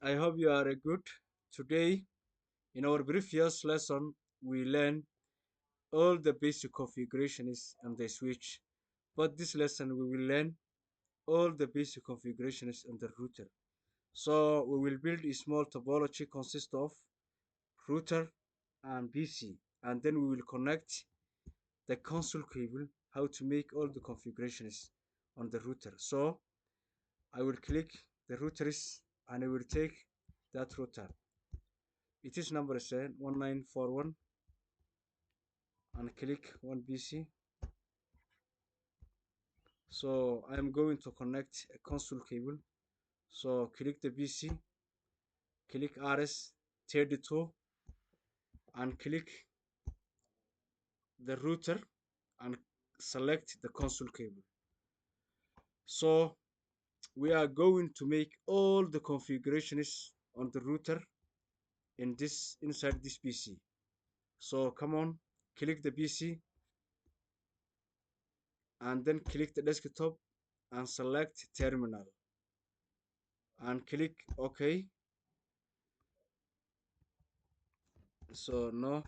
I hope you are good. Today, in our previous lesson, we learned all the basic configurations on the switch. But this lesson, we will learn all the basic configurations on the router. So we will build a small topology consist of router and PC, and then we will connect the console cable. How to make all the configurations on the router. So I will click the routers and I will take that router. It is number 1941 and click one PC. So I am going to connect a console cable. So click the PC, click RS32 and click the router and select the console cable. So we are going to make all the configurations on the router inside this PC. So come on, click the PC and then click the desktop and select terminal and click OK. So no,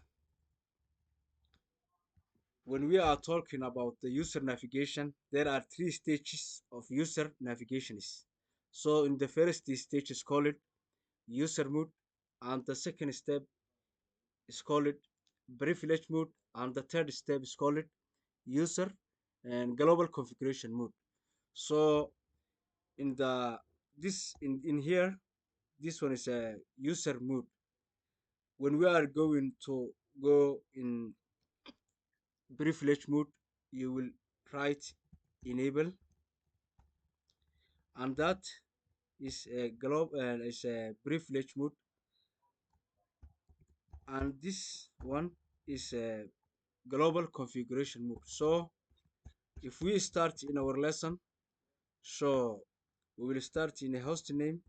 when we are talking about the user navigation, there are three stages of user navigations. So in the first stage is called user mode, and the second step is called privilege mode, and the third step is called user and global configuration mode. So in the this in here, this one is a user mode. When we are going to go in privilege mode, you will write enable, and that is a privilege mode, and this one is a global configuration mode. So if we start in our lesson, so we will start in a host name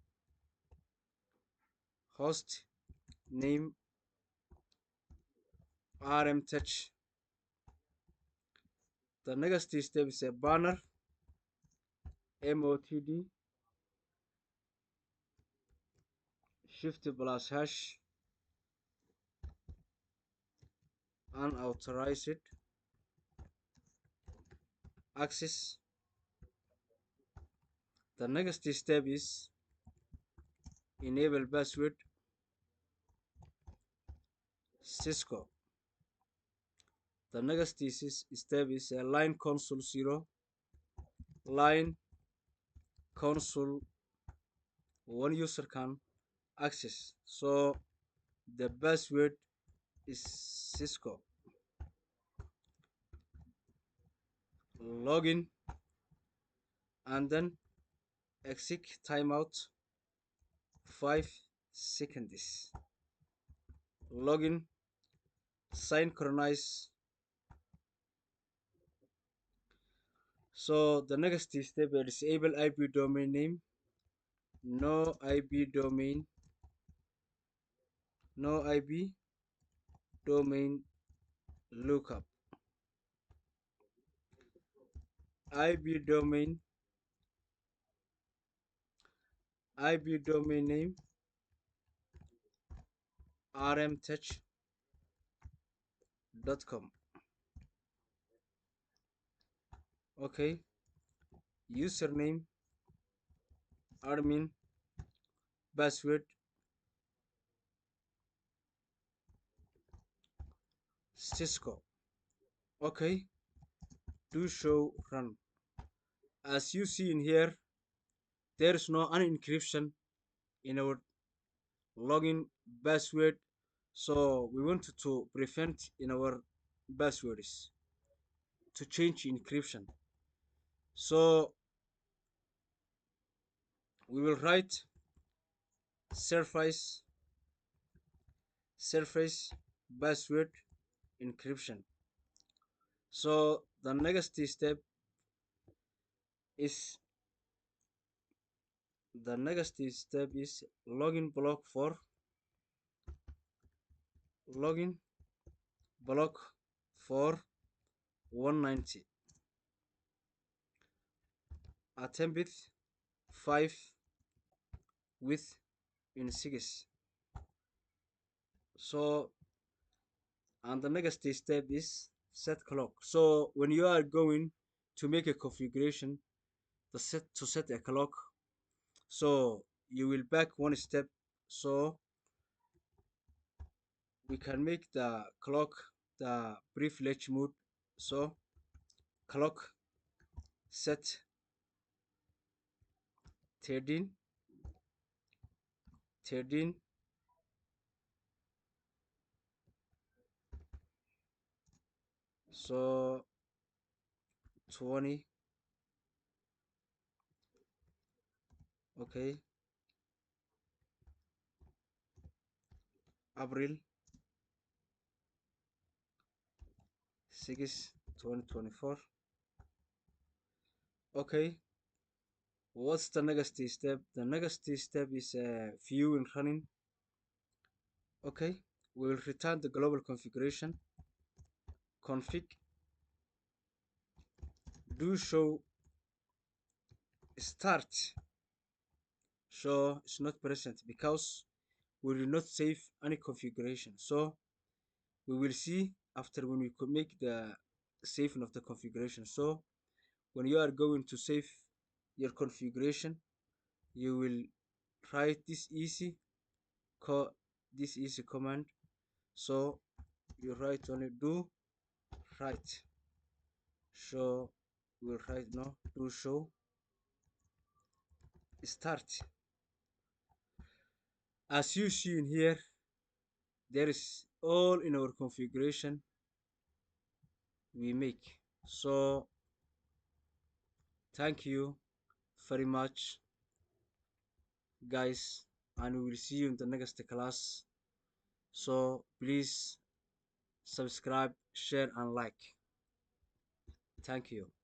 rm touch. The next step is a banner motd shift plus hash unauthorized access. The next step is enable password Cisco. The next step is a line console 0, line console one user can access. So the password is Cisco. Login and then exit timeout 5 seconds. Login, synchronize. So the next step is disable IP domain name, no IP domain, no IP domain lookup. IP domain, IP domain name rmtouch.com. Okay, username admin, password Cisco. Okay, do show run. As you see in here, there is no unencryption in our login password, so we wanted to prevent in our passwords to change encryption. So we will write surface password encryption. So the next step is login block for login block for 190 attempt 5 with in 6. So, and the next step is set clock. So when you are going to make a configuration to set a clock, so you will back one step, so we can make the clock the privilege mode. So clock set 13 13 so 20. Okay, April 6 2024. Okay, what's the next step? The next step is view and running. Okay, we will return the global configuration config do show start. So it's not present because we will not save any configuration. So we will see after when we could make the saving of the configuration. So when you are going to save your configuration, you will write this easy command. So you write only do write. So we'll write no do show start. As you see in here, there is all in our configuration we make. So thank you very much, guys, and we will see you in the next class. So please subscribe, share, and like. Thank you.